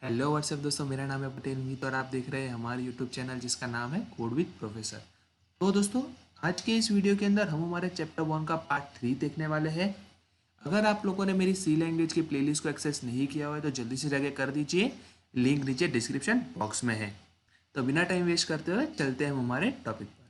Hello WhatsApp दोस्तों, मेरा नाम है पटेल मीत और आप देख रहे हैं हमारे यूट्यूब चैनल जिसका नाम है कोड विद प्रोफेसर। तो दोस्तों, आज के इस वीडियो के अंदर हम हमारे चैप्टर 1 का पार्ट 3 देखने वाले हैं। अगर आप लोगों ने मेरी सी लैंग्वेज की प्लेलिस्ट को एक्सेस नहीं किया हुआ है तो जल्दी से जाके कर दीजिए। लिंक नीचे डिस्क्रिप्शन बॉक्स में है। तो बिना टाइम वेस्ट करते हुए चलते हैं हम हमारे टॉपिक पर।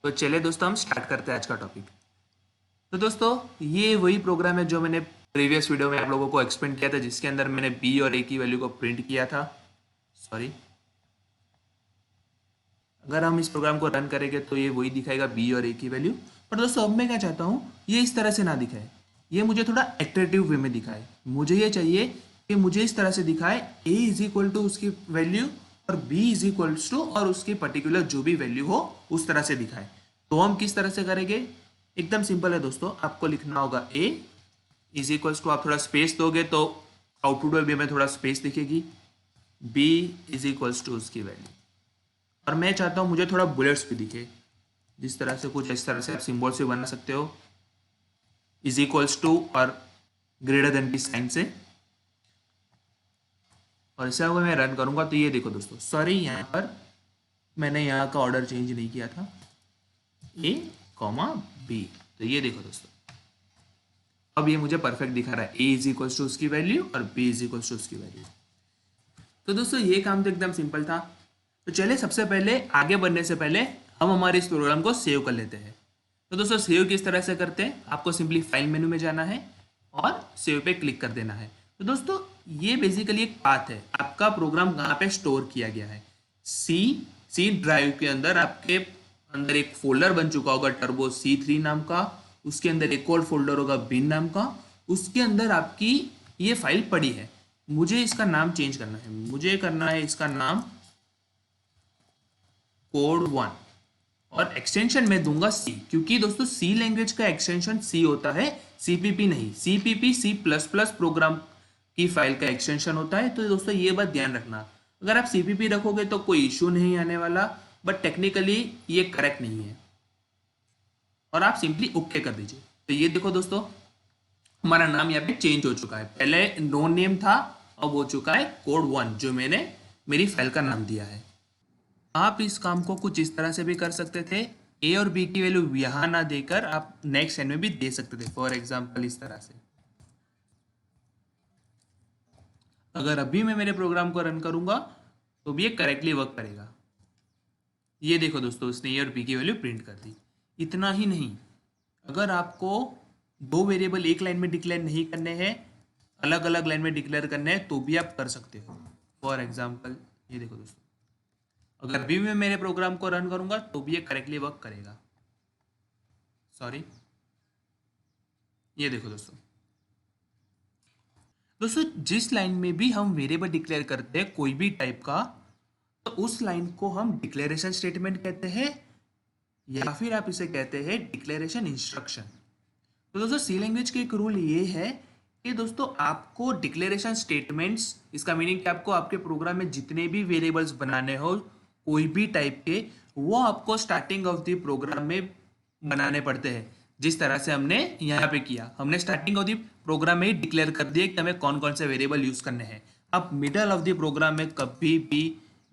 तो चलिए दोस्तों, हम स्टार्ट करते हैं आज का टॉपिक। तो दोस्तों, ये वही प्रोग्राम है जो मैंने प्रीवियस वीडियो में आप लोगों को एक्सप्लेन किया था, जिसके अंदर मैंने बी और ए की वैल्यू को प्रिंट किया था। सॉरी, अगर हम इस प्रोग्राम को रन करेंगे तो ये वही दिखाएगा बी और ए की वैल्यू। पर दोस्तों, अब मैं क्या चाहता हूँ, ये इस तरह से ना दिखाए, ये मुझे थोड़ा एट्रेक्टिव वे में दिखाए। मुझे ये चाहिए कि मुझे इस तरह से दिखाए ए इज इक्वल टू उसकी वैल्यू और बी इज इक्वल टू और उसकी पर्टिकुलर जो भी वैल्यू हो उस तरह से दिखाए। तो हम किस तरह से करेंगे? एकदम सिंपल है दोस्तों, आपको लिखना होगा ए इज इक्वल्स टू, आप थोड़ा स्पेस दोगे तो आउटपुट में भी हमें थोड़ा स्पेस दिखेगी, बी इज इक्वल्स टू उसकी वैल्यू। और मैं चाहता हूं मुझे थोड़ा बुलेट्स भी दिखे, जिस तरह से कुछ इस तरह से आप सिंबल्स भी बना सकते हो, इज इक्वल्स टू और ग्रेटर देन की साइन से। और इसे अगर मैं रन करूंगा तो ये देखो दोस्तों, सॉरी यहाँ पर मैंने यहाँ का ऑर्डर चेंज नहीं किया था, ए कॉमा बी। तो ये देखो दोस्तों, अब ये मुझे परफेक्ट दिखा रहा है, ए इज इक्वल्स टू उसकी वैल्यू और बी इज इक्वल्स टू उसकी वैल्यू। तो दोस्तों, ये काम तो एकदम सिंपल था। तो चलिए, सबसे पहले आगे बढ़ने से पहले हम हमारे इस प्रोग्राम को सेव कर लेते हैं। तो दोस्तों, सेव किस तरह से करते हैं? आपको सिंपली फाइल मेनू में जाना है और सेव पे क्लिक कर देना है। तो दोस्तों, ये बेसिकली एक पाथ है, आपका प्रोग्राम कहाँ पे स्टोर किया गया है। सी सी ड्राइव के अंदर आपके अंदर एक फोल्डर बन चुका होगा टर्बो C3 नाम का। उसके अंदर एक और फोल्डर होगा बिन नाम का। उसके अंदर आपकी ये फाइल पड़ी है। मुझे इसका नाम चेंज करना है, मुझे करना है इसका नाम कोड 1 और एक्सटेंशन मैं दूंगा सी, क्योंकि दोस्तों सी लैंग्वेज का एक्सटेंशन सी होता है, सीपीपी नहीं। CPP C plus plus program की फाइल का एक्सटेंशन होता है। तो दोस्तों, ये बात ध्यान रखना, अगर आप सीपीपी रखोगे तो कोई इश्यू नहीं आने वाला, बट टेक्निकली ये करेक्ट नहीं है और आप सिंपली ओके कर दीजिए। तो ये देखो दोस्तों, हमारा नाम यहाँ पे चेंज हो चुका है। पहले नो नेम था, अब हो चुका है कोड 1, जो मैंने मेरी फाइल का नाम दिया है। आप इस काम को कुछ इस तरह से भी कर सकते थे, ए और बी की वैल्यू यहां ना देकर आप नेक्स्ट एंड में भी दे सकते थे। फॉर एग्जांपल इस तरह से, अगर अभी मैं मेरे प्रोग्राम को रन करूंगा तो भी ये करेक्टली वर्क करेगा। ये देखो दोस्तों, उसने ए और बी की वैल्यू प्रिंट कर दी। इतना ही नहीं, अगर आपको दो वेरिएबल एक लाइन में डिक्लेयर नहीं करने हैं, अलग अलग लाइन में डिक्लेयर करने हैं, तो भी आप कर सकते हो। फॉर एग्जाम्पल ये देखो दोस्तों, अगर अभी मैं मेरे प्रोग्राम को रन करूंगा तो भी ये करेक्टली वर्क करेगा। सॉरी, ये देखो दोस्तों, दोस्तों जिस लाइन में भी हम वेरिएबल डिक्लेयर करते हैं कोई भी टाइप का, तो उस लाइन को हम डिक्लेरेशन स्टेटमेंट कहते हैं, या फिर आप इसे कहते हैं डिक्लेरेशन इंस्ट्रक्शन। तो दोस्तों, सी लैंग्वेज के एक रूल ये है कि दोस्तों आपको डिक्लेरेशन स्टेटमेंट्स, इसका मीनिंग कि आपको आपके प्रोग्राम में जितने भी वेरिएबल्स बनाने हो कोई भी टाइप के, वो आपको स्टार्टिंग ऑफ द प्रोग्राम में बनाने पड़ते हैं। जिस तरह से हमने यहाँ पे किया, हमने स्टार्टिंग ऑफ द प्रोग्राम में ही डिक्लेयर कर दिया कि हमें कौन कौन से वेरिएबल यूज करने हैं। आप मिडल ऑफ द प्रोग्राम में कभी भी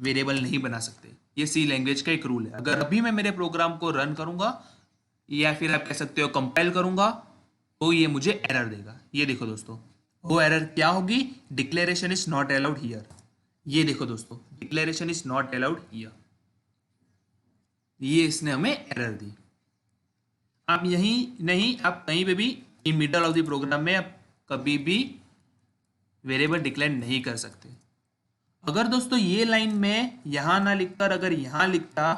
वेरिएबल नहीं बना सकते। ये सी लैंग्वेज का एक रूल है। अगर अभी मैं मेरे प्रोग्राम को रन करूंगा या फिर आप कह सकते हो कंपाइल करूंगा, तो ये मुझे एरर देगा। ये देखो दोस्तों, वो एरर क्या होगी? Declaration is not allowed here. ये देखो दोस्तों, declaration is not allowed here, ये इसने हमें एरर दी। आप यहीं नहीं, आप कहीं पे भी in middle of the program में आप कभी भी वेरिएबल डिक्लेयर नहीं कर सकते। अगर दोस्तों ये लाइन में यहां ना लिखकर अगर यहां लिखता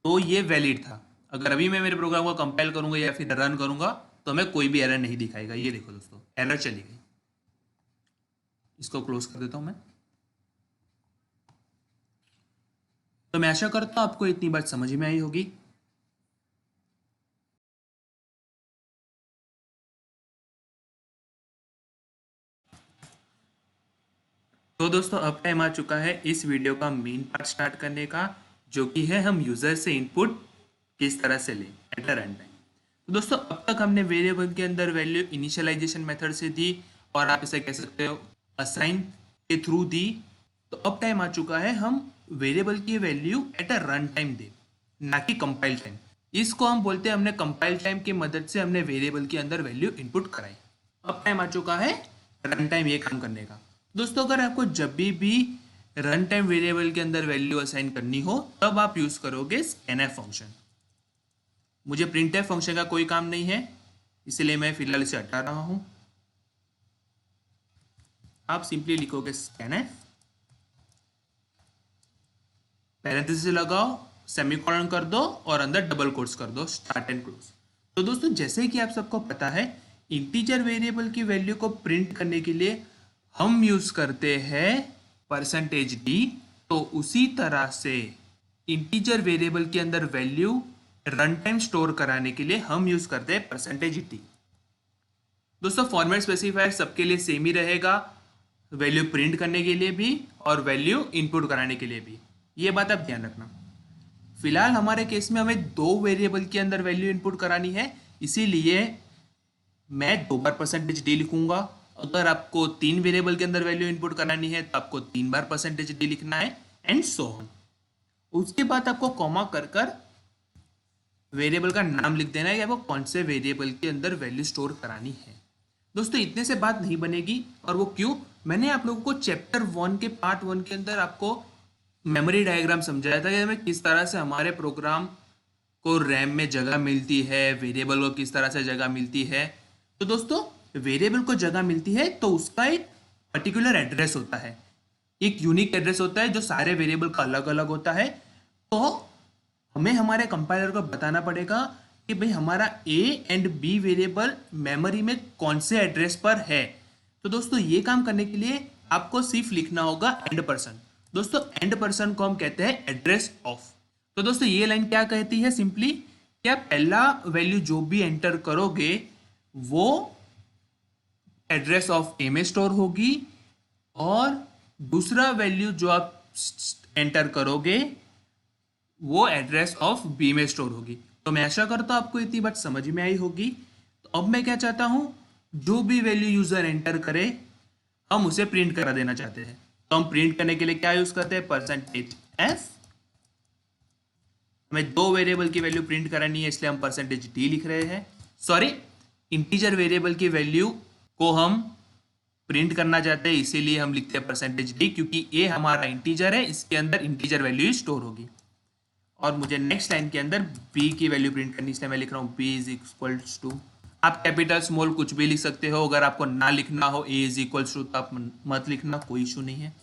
तो ये वैलिड था। अगर अभी मैं मेरे प्रोग्राम को कंपाइल करूंगा या फिर रन करूंगा तो हमें कोई भी एरर नहीं दिखाएगा। ये देखो दोस्तों, एरर चली गई। इसको क्लोज कर देता हूं मैं। तो मैं आशा करता हूं आपको इतनी बात समझ में आई होगी। तो दोस्तों अब टाइम आ चुका है इस वीडियो का मेन पार्ट स्टार्ट करने का, जो कि है हम यूजर से इनपुट किस तरह से लें एट अ रन टाइम। तो दोस्तों अब तक हमने वेरिएबल के अंदर वैल्यू इनिशियलाइजेशन मेथड से दी, और आप इसे कह सकते हो असाइन के थ्रू दी। तो अब टाइम आ चुका है हम वेरिएबल की value at a run time दें, ना कि कंपाइल टाइम। इसको हम बोलते हैं हमने कंपाइल टाइम की मदद से हमने वेरिएबल के अंदर वैल्यू इनपुट कराई। अब टाइम आ चुका है रन टाइम ये काम करने का। दोस्तों अगर आपको जब भी रन टाइम वेरिएबल के अंदर वैल्यू असाइन करनी हो तब आप यूज करोगे स्कैनफ फंक्शन। मुझे प्रिंटफ फंक्शन का कोई काम नहीं है, इसलिए मैं फिलहाल इसे हटा रहा हूं। आप सिंपली लिखोगे स्कैनफ, पैरेंथेसिस लगाओ, सेमीकोलन कर दो और अंदर डबल कोट्स कर दो, स्टार्ट एंड क्लोज। तो दोस्तों जैसे कि आप सबको पता है इंटीजर वेरिएबल की वैल्यू को प्रिंट करने के लिए हम यूज करते हैं परसेंटेज डी। तो उसी तरह से इंटीजर वेरिएबल के अंदर वैल्यू रन टाइम स्टोर कराने के लिए हम यूज करते हैं परसेंटेज टी। दोस्तों फॉर्मेट स्पेसिफायर सबके लिए सेम ही रहेगा, वैल्यू प्रिंट करने के लिए भी और वैल्यू इनपुट कराने के लिए भी, ये बात आप ध्यान रखना। फिलहाल हमारे केस में हमें दो वेरिएबल के अंदर वैल्यू इनपुट करानी है, इसीलिए मैं 2 बार परसेंटेज डी लिखूंगा। अगर आपको 3 वेरिएबल के अंदर वैल्यू इनपुट करानी है तो आपको 3 बार परसेंटेज डी लिखना है, एंड सो ऑन। उसके बाद आपको कॉमा कर कर वेरिएबल का नाम लिख देना है कि आपको कौन से वेरिएबल के अंदर वैल्यू स्टोर करानी है। दोस्तों इतने से बात नहीं बनेगी, और वो क्यों? मैंने आप लोगों को चैप्टर 1 के पार्ट 1 के अंदर आपको मेमोरी डायग्राम समझाया था कि हमें किस तरह से हमारे प्रोग्राम को रैम में जगह मिलती है, वेरिएबल को किस तरह से जगह मिलती है। तो दोस्तों वेरिएबल को जगह मिलती है तो उसका एक पर्टिकुलर एड्रेस होता है, एक यूनिक एड्रेस होता है जो सारे वेरिएबल का अलग अलग होता है। तो हमें हमारे कंपाइलर को बताना पड़ेगा कि भाई हमारा A and B variable memory में कौन से एड्रेस पर है। तो दोस्तों ये काम करने के लिए आपको सिर्फ लिखना होगा एंड पर्सन। दोस्तों एंड पर्सन को हम कहते हैं एड्रेस ऑफ। तो दोस्तों ये लाइन क्या कहती है? सिंपली क्या पहला वैल्यू जो भी एंटर करोगे वो एड्रेस ऑफ ए में स्टोर होगी, और दूसरा वैल्यू जो आप एंटर करोगे वो एड्रेस ऑफ बी में स्टोर होगी। तो मैं आशा करता हूं आपको इतनी बात समझ में आई होगी। तो अब मैं क्या चाहता हूं, जो भी वैल्यू यूजर एंटर करे हम उसे प्रिंट करा देना चाहते हैं। तो हम प्रिंट करने के लिए क्या यूज करते हैं? Percentage F. हमें दो वेरिएबल की वैल्यू प्रिंट करानी है, इसलिए हम परसेंटेज डी लिख रहे हैं। सॉरी, इंटीजर वेरिएबल की वैल्यू को हम प्रिंट करना चाहते हैं, इसीलिए हम लिखते हैं परसेंटेज डी, क्योंकि ए हमारा इंटीजर है, इसके अंदर इंटीजर वैल्यू स्टोर होगी। और मुझे नेक्स्ट लाइन के अंदर बी की वैल्यू प्रिंट करनी, इसलिए मैं लिख रहा हूँ बी इज इक्वल्स टू, आप कैपिटल स्मॉल कुछ भी लिख सकते हो। अगर आपको ना लिखना हो ए इज इक्वल्स टू तो आप मत लिखना, कोई इशू नहीं है।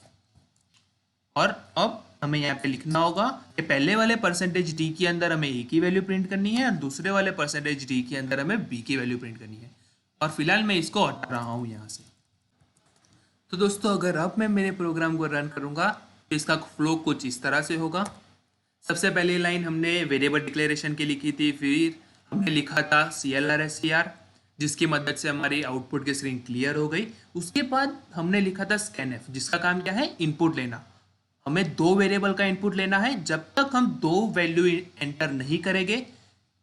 और अब हमें यहाँ पे लिखना होगा कि पहले वाले परसेंटेज डी के अंदर हमें ए की वैल्यू प्रिंट करनी है, और दूसरे वाले परसेंटेज डी के अंदर हमें बी की वैल्यू प्रिंट करनी है। और फिलहाल मैं इसको हटा रहा हूँ यहाँ से। तो दोस्तों अगर अब मैं मेरे प्रोग्राम को रन करूँगा तो इसका फ्लो कुछ इस तरह से होगा। सबसे पहली लाइन हमने वेरिएबल डिक्लेरेशन की लिखी थी, फिर हमने लिखा था CLR जिसकी मदद से हमारी आउटपुट की स्क्रीन क्लियर हो गई। उसके बाद हमने लिखा था स्कैनफ, जिसका काम क्या है? इनपुट लेना। हमें दो वेरिएबल का इनपुट लेना है, जब तक हम दो वैल्यू एंटर नहीं करेंगे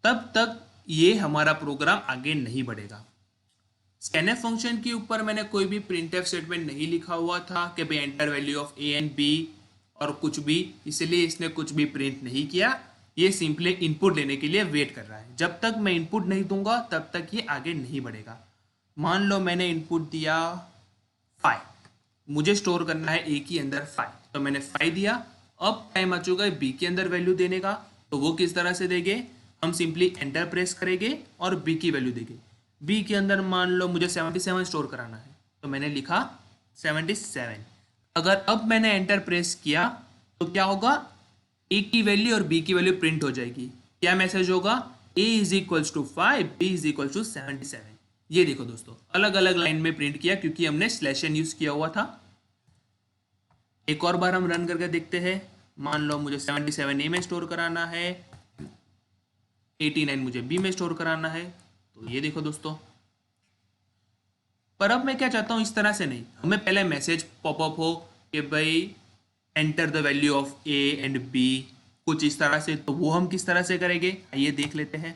तब तक ये हमारा प्रोग्राम आगे नहीं बढ़ेगा। स्कैनफ फंक्शन के ऊपर मैंने कोई भी प्रिंटफ स्टेटमेंट नहीं लिखा हुआ था कि भाई enter value of A and B और कुछ भी, इसलिए इसने कुछ भी प्रिंट नहीं किया। ये सिंपली इनपुट लेने के लिए वेट कर रहा है। जब तक मैं इनपुट नहीं दूंगा तब तक ये आगे नहीं बढ़ेगा। मान लो मैंने इनपुट दिया 5, मुझे स्टोर करना है ए के अंदर 5, तो मैंने 5 दिया। अब टाइम आ चुका है बी के अंदर वैल्यू देने का, तो वो किस तरह से देंगे? हम सिंपली एंटर प्रेस करेंगे और बी की वैल्यू देंगे। बी के अंदर मान लो मुझे 77 स्टोर कराना है, तो मैंने लिखा 77। अगर अब मैंने एंटर प्रेस किया तो क्या होगा? ए की वैल्यू और बी की वैल्यू प्रिंट हो जाएगी। क्या मैसेज होगा? A is equals to 5, B is equals to 77। ये देखो दोस्तों, अलग अलग लाइन में प्रिंट किया क्योंकि हमने स्लैश एन यूज किया हुआ था। एक और बार हम रन करके देखते हैं। मान लो मुझे 77 ए में स्टोर कराना है, 89 मुझे बी में स्टोर कराना है, तो ये देखो दोस्तों। पर अब मैं क्या चाहता हूं, इस तरह से नहीं, हमें पहले मैसेज पॉपअप हो कि भाई enter the value of A and B, कुछ इस तरह से। तो वो हम किस तरह से करेंगे आइए देख लेते हैं।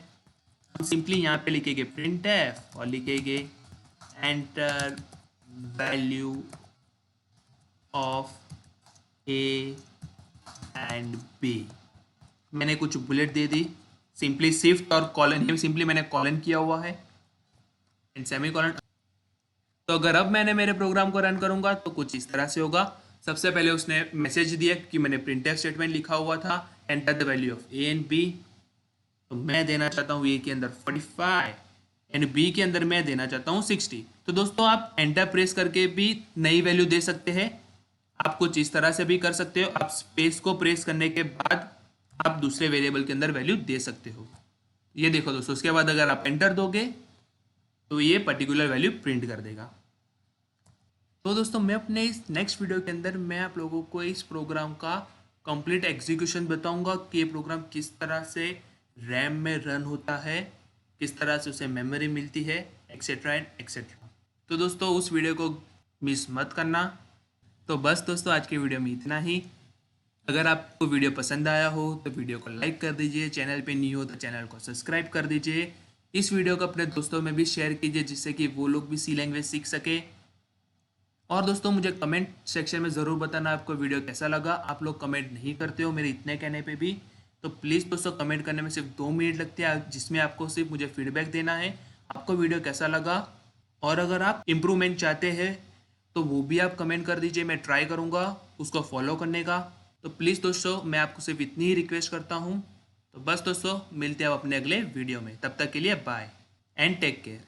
हम सिंपली यहाँ पे लिखेंगे प्रिंट एफ और लिखेंगे enter value of A and B. मैंने कुछ बुलेट दे दी, सिंपली शिफ्ट और कॉलन, सिंपली मैंने कॉलन किया हुआ है एंड सेमी कॉलन। तो अगर अब मैंने मेरे प्रोग्राम को रन करूंगा तो कुछ इस तरह से होगा। सबसे पहले उसने मैसेज दिया कि मैंने प्रिंटफ स्टेटमेंट लिखा हुआ था enter the value of A and B, तो मैं देना चाहता हूँ ए के अंदर 45 एंड बी के अंदर मैं देना चाहता हूँ 60। तो दोस्तों आप एंटर प्रेस करके भी नई वैल्यू दे सकते हैं, आप कुछ इस तरह से भी कर सकते हो। आप स्पेस को प्रेस करने के बाद आप दूसरे वेरिएबल के अंदर वैल्यू दे सकते हो। ये देखो दोस्तों, उसके बाद अगर आप एंटर दोगे तो ये पर्टिकुलर वैल्यू प्रिंट कर देगा। तो दोस्तों मैं अपने इस नेक्स्ट वीडियो के अंदर मैं आप लोगों को इस प्रोग्राम का कंप्लीट एग्जीक्यूशन बताऊंगा कि ये प्रोग्राम किस तरह से रैम में रन होता है, किस तरह से उसे मेमोरी मिलती है, एक्सेट्रा एंड एक्सेट्रा। तो दोस्तों उस वीडियो को मिस मत करना। तो बस दोस्तों आज के वीडियो में इतना ही। अगर आपको वीडियो पसंद आया हो तो वीडियो को लाइक कर दीजिए, चैनल पे न्यू हो तो चैनल को सब्सक्राइब कर दीजिए। इस वीडियो को अपने दोस्तों में भी शेयर कीजिए जिससे कि वो लोग भी सी लैंग्वेज सीख सके। और दोस्तों मुझे कमेंट सेक्शन में ज़रूर बताना आपको वीडियो कैसा लगा। आप लोग कमेंट नहीं करते हो मेरे इतने कहने पे भी, तो प्लीज़ दोस्तों कमेंट करने में सिर्फ 2 मिनट लगते हैं, जिसमें आपको सिर्फ मुझे फीडबैक देना है आपको वीडियो कैसा लगा। और अगर आप इम्प्रूवमेंट चाहते हैं तो वो भी आप कमेंट कर दीजिए, मैं ट्राई करूँगा उसको फॉलो करने का। तो प्लीज़ दोस्तों मैं आपको सिर्फ इतनी ही रिक्वेस्ट करता हूँ। तो बस दोस्तों मिलते हैं अब अपने अगले वीडियो में, तब तक के लिए बाय एंड टेक केयर।